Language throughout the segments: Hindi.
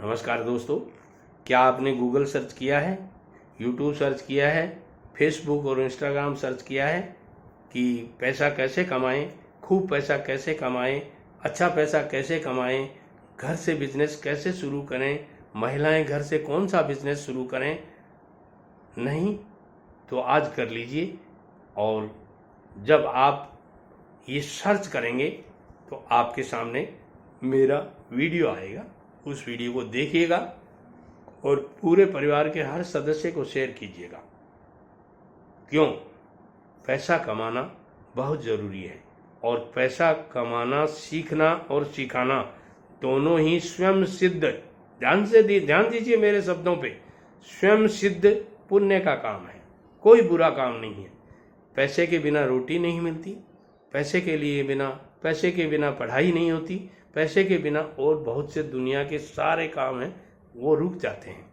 नमस्कार दोस्तों, क्या आपने गूगल सर्च किया है, यूट्यूब सर्च किया है, फेसबुक और इंस्टाग्राम सर्च किया है कि पैसा कैसे कमाएं, खूब पैसा कैसे कमाएं, अच्छा पैसा कैसे कमाएं, घर से बिजनेस कैसे शुरू करें, महिलाएं घर से कौन सा बिजनेस शुरू करें? नहीं तो आज कर लीजिए। और जब आप ये सर्च करेंगे तो आपके सामने मेरा वीडियो आएगा, उस वीडियो को देखिएगा और पूरे परिवार के हर सदस्य को शेयर कीजिएगा। क्यों? पैसा कमाना बहुत ज़रूरी है और पैसा कमाना सीखना और सिखाना दोनों ही स्वयं सिद्ध, ध्यान दीजिए मेरे शब्दों पे, स्वयं सिद्ध पुण्य का काम है, कोई बुरा काम नहीं है। पैसे के बिना रोटी नहीं मिलती, पैसे के बिना पढ़ाई नहीं होती, पैसे के बिना और बहुत से दुनिया के सारे काम हैं वो रुक जाते हैं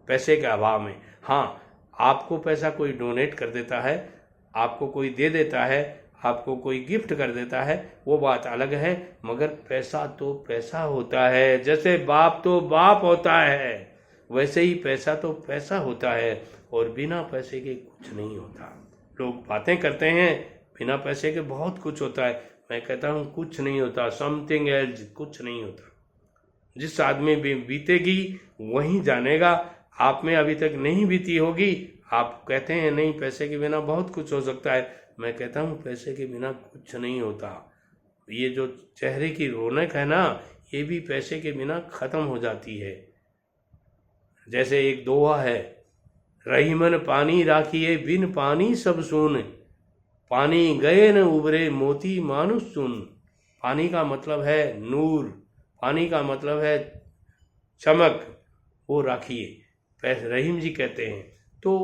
पैसे के अभाव में। हाँ, आपको पैसा कोई डोनेट कर देता है, आपको कोई दे देता है, आपको कोई गिफ्ट कर देता है, वो बात अलग है, मगर पैसा तो पैसा होता है। जैसे बाप तो बाप होता है, वैसे ही पैसा तो पैसा होता है और बिना पैसे के कुछ नहीं होता। लोग बातें करते हैं बिना पैसे के बहुत कुछ होता है, मैं कहता हूँ कुछ नहीं होता, समथिंग एल्स, कुछ नहीं होता। जिस आदमी भी बीतेगी वही जानेगा, आप में अभी तक नहीं बीती होगी। आप कहते हैं नहीं पैसे के बिना बहुत कुछ हो सकता है, मैं कहता हूँ पैसे के बिना कुछ नहीं होता। ये जो चेहरे की रौनक है ना, ये भी पैसे के बिना खत्म हो जाती है। जैसे एक दोहा है, रहीमन पानी राखिए बिन पानी सब सून, पानी गए न उबरे मोती मानुष सुन। पानी का मतलब है नूर, पानी का मतलब है चमक, वो राखिए, रहीम जी कहते हैं। तो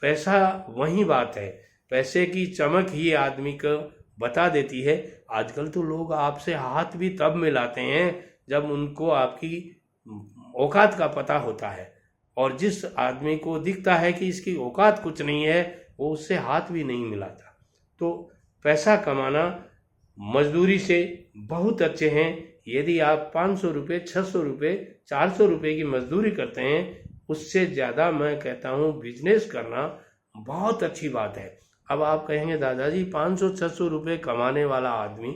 पैसा वही बात है, पैसे की चमक ही आदमी को बता देती है। आजकल तो लोग आपसे हाथ भी तब मिलाते हैं जब उनको आपकी औकात का पता होता है, और जिस आदमी को दिखता है कि इसकी औकात कुछ नहीं है वो उससे हाथ भी नहीं मिलाता। तो पैसा कमाना मजदूरी से बहुत अच्छे हैं। यदि आप 500 रुपये, 600 रुपये, 400 रुपये की मजदूरी करते हैं, उससे ज़्यादा मैं कहता हूँ बिजनेस करना बहुत अच्छी बात है। अब आप कहेंगे दादाजी 500-600 रुपये कमाने वाला आदमी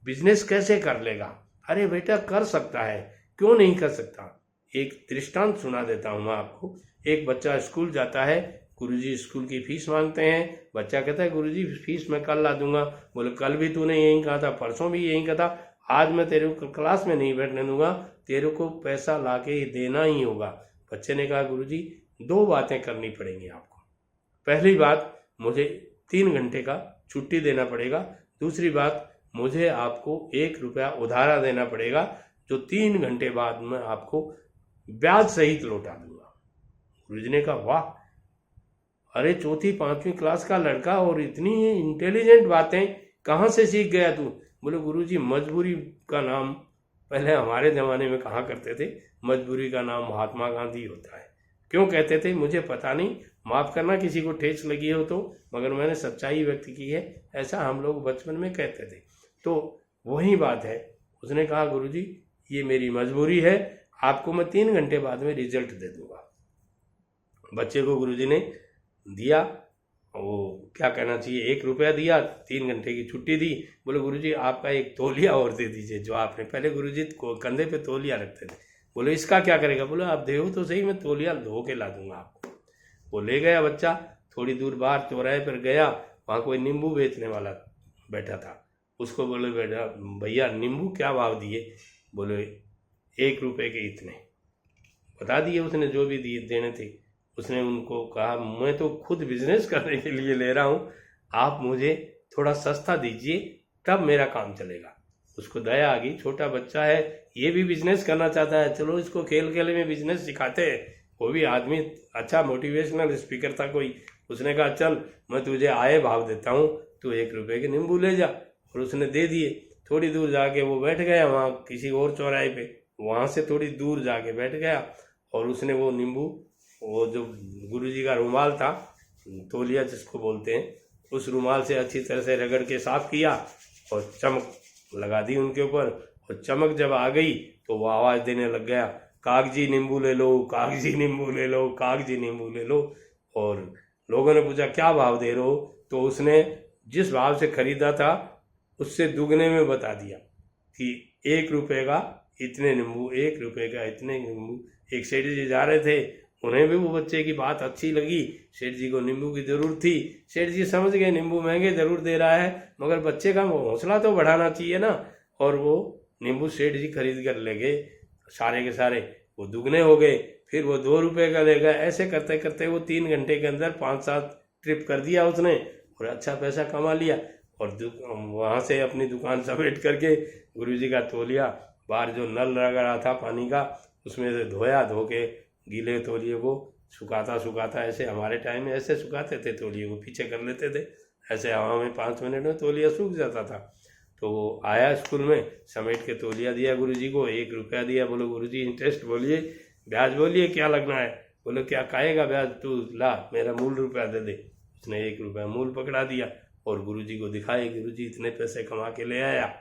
बिजनेस कैसे कर लेगा? अरे बेटा कर सकता है, क्यों नहीं कर सकता। एक दृष्टांत सुना देता हूँ मैं आपको। एक बच्चा स्कूल जाता है, गुरुजी स्कूल की फीस मांगते हैं। बच्चा कहता है गुरुजी फीस मैं कल ला दूंगा। बोले कल भी तूने यही कहा था, परसों भी यही कहा था, आज मैं तेरे को क्लास में नहीं बैठने दूंगा, तेरे को पैसा ला के देना ही होगा। बच्चे ने कहा गुरुजी 2 बातें करनी पड़ेंगी आपको। पहली बात, मुझे 3 घंटे का छुट्टी देना पड़ेगा। दूसरी बात, मुझे आपको 1 रुपया उधारा देना पड़ेगा, जो 3 घंटे बाद मैं आपको ब्याज सहित लौटा दूंगा। गुरुजी ने कहा वाह, अरे 4वीं-5वीं क्लास का लड़का और इतनी इंटेलिजेंट बातें कहाँ से सीख गया तू? बोले गुरुजी मजबूरी का नाम पहले हमारे ज़माने में कहा करते थे, मजबूरी का नाम महात्मा गांधी होता है। क्यों कहते थे मुझे पता नहीं, माफ़ करना किसी को ठेस लगी हो तो, मगर मैंने सच्चाई व्यक्त की है, ऐसा हम लोग बचपन में कहते थे। तो वही बात है। उसने कहा गुरुजी ये मेरी मजबूरी है, आपको मैं 3 घंटे बाद में रिजल्ट दे दूंगा। बच्चे को गुरुजी ने दिया, वो क्या कहना चाहिए, 1 रुपया दिया, 3 घंटे की छुट्टी दी। बोले गुरुजी आपका एक तौलिया और दे दीजिए, जो आपने पहले गुरुजी को कंधे पे तौलिया रखते थे। बोले इसका क्या करेगा? बोले आप दे तो सही, मैं तौलिया धो के ला दूंगा आपको। वो ले गया बच्चा, थोड़ी दूर बाहर चौराहे पर गया, वहाँ कोई नींबू बेचने वाला बैठा था। उसको बोले बेटा भैया नींबू क्या भाव दिए? बोले 1 रुपये के इतने। बता दिए उसने जो भी दिए देने थे। उसने उनको कहा मैं तो खुद बिजनेस करने के लिए ले रहा हूँ, आप मुझे थोड़ा सस्ता दीजिए तब मेरा काम चलेगा। उसको दया आ गई, छोटा बच्चा है, ये भी बिजनेस करना चाहता है, चलो इसको खेल खेल में बिजनेस सिखाते हैं। वो भी आदमी अच्छा मोटिवेशनल स्पीकर था कोई। उसने कहा चल मैं तुझे आए भाव देता हूँ, तू 1 रुपये के नींबू ले जा। और उसने दे दिए। थोड़ी दूर जाके वो बैठ गया वहाँ किसी और चौराहे पे, वहाँ से थोड़ी दूर जाके बैठ गया और उसने वो नींबू, वो जो गुरुजी का रुमाल था, तौलिया जिसको बोलते हैं, उस रुमाल से अच्छी तरह से रगड़ के साफ किया और चमक लगा दी उनके ऊपर। और चमक जब आ गई तो वो आवाज़ देने लग गया, कागजी नींबू ले लो, कागजी नींबू ले लो, कागजी नींबू ले लो। और लोगों ने पूछा क्या भाव दे रहे हो, तो उसने जिस भाव से खरीदा था उससे दुगने में बता दिया कि 1 रुपये का इतने नींबू, 1 रुपये का इतने नींबू। एक सेठ जी जा रहे थे, उन्हें भी वो बच्चे की बात अच्छी लगी, सेठ जी को नींबू की ज़रूरत थी। सेठ जी समझ गए नींबू महंगे ज़रूर दे रहा है, मगर बच्चे का हौसला तो बढ़ाना चाहिए ना। और वो नींबू सेठ जी खरीद कर ले गए, सारे के सारे वो दुगने हो गए। फिर वो 2 रुपये का ले गए। ऐसे करते करते वो 3 घंटे के अंदर 5-7 ट्रिप कर दिया उसने और अच्छा पैसा कमा लिया। और वहाँ से अपनी दुकान समेट करके गुरुजी का तौलिया बाहर जो नल लगा रहा था पानी का, उसमें से धोया, धो के गीले तौलिए को सुखाता ऐसे हमारे टाइम में ऐसे सुखाते थे, तौलिए को पीछे कर लेते थे, ऐसे हवा में 5 मिनट में तौलिया सूख जाता था। तो वो आया स्कूल में, समेट के तौलिया दिया गुरुजी को, 1 रुपया दिया। बोलो गुरुजी इंटरेस्ट बोलिए, ब्याज बोलिए क्या लगना है। बोले क्या खाएगा ब्याज, तू ला मेरा मूल रुपया दे दे। उसने 1 रुपया मूल पकड़ा दिया और गुरुजी को दिखाए, गुरुजी इतने पैसे कमा के ले आया,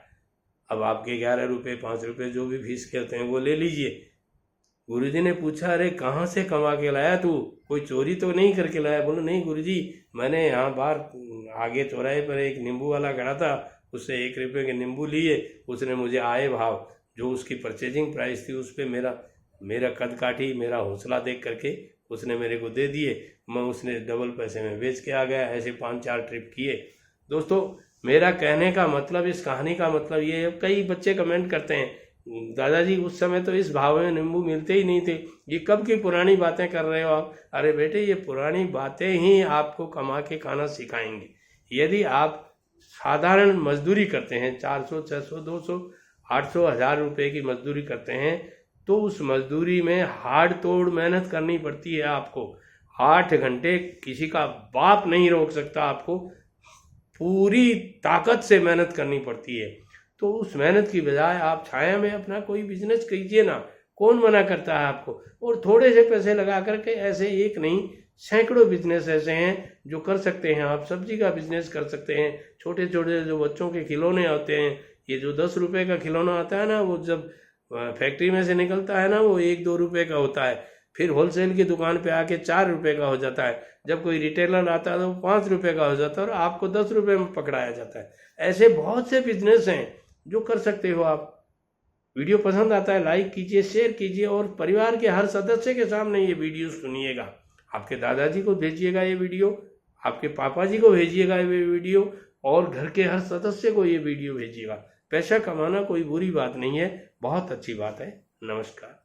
अब आपके 11 रुपये 5 रुपये जो भी फीस कहते हैं वो ले लीजिए। गुरुजी ने पूछा अरे कहाँ से कमा के लाया तू, कोई चोरी तो नहीं करके लाया। बोलो नहीं गुरुजी, मैंने यहाँ बाहर आगे चौराहे पर एक नींबू वाला खड़ा था, उससे 1 रुपये के नींबू लिए, उसने मुझे आए भाव जो उसकी परचेजिंग प्राइस थी उस पर मेरा कद काठी, मेरा हौसला देख करके उसने मेरे को दे दिए, मैं उसने डबल पैसे में बेच के आ गया। ऐसे 5-4 ट्रिप किए। दोस्तों मेरा कहने का मतलब, इस कहानी का मतलब ये है, कई बच्चे कमेंट करते हैं दादाजी उस समय तो इस भाव में नींबू मिलते ही नहीं थे, ये कब की पुरानी बातें कर रहे हो आप। अरे बेटे ये पुरानी बातें ही आपको कमा के खाना सिखाएंगे। यदि आप साधारण मजदूरी करते हैं, 400, 600, 200, 800, 1000 रुपये की मजदूरी करते हैं, तो उस मजदूरी में हाड़ तोड़ मेहनत करनी पड़ती है आपको। 8 घंटे किसी का बाप नहीं रोक सकता आपको, पूरी ताकत से मेहनत करनी पड़ती है। तो उस मेहनत की बजाय आप छाया में अपना कोई बिजनेस कीजिए ना, कौन मना करता है आपको। और थोड़े से पैसे लगा करके ऐसे एक नहीं सैकड़ों बिजनेस ऐसे हैं जो कर सकते हैं। आप सब्जी का बिजनेस कर सकते हैं, छोटे छोटे जो बच्चों के खिलौने आते हैं, ये जो 10 रुपये का खिलौना आता है ना, वो जब फैक्ट्री में से निकलता है ना, वो 1-2 रुपये का होता है, फिर होलसेल की दुकान पे आके 4 रुपये का हो जाता है, जब कोई रिटेलर आता है तो 5 रुपये का हो जाता है और आपको 10 रुपये में पकड़ाया जाता है। ऐसे बहुत से बिजनेस हैं जो कर सकते हो आप। वीडियो पसंद आता है लाइक कीजिए, शेयर कीजिए और परिवार के हर सदस्य के सामने ये वीडियो सुनिएगा। आपके दादाजी को भेजिएगा ये वीडियो, आपके पापा जी को भेजिएगा ये वीडियो, और घर के हर सदस्य को ये वीडियो भेजिएगा। पैसा कमाना कोई बुरी बात नहीं है, बहुत अच्छी बात है। नमस्कार।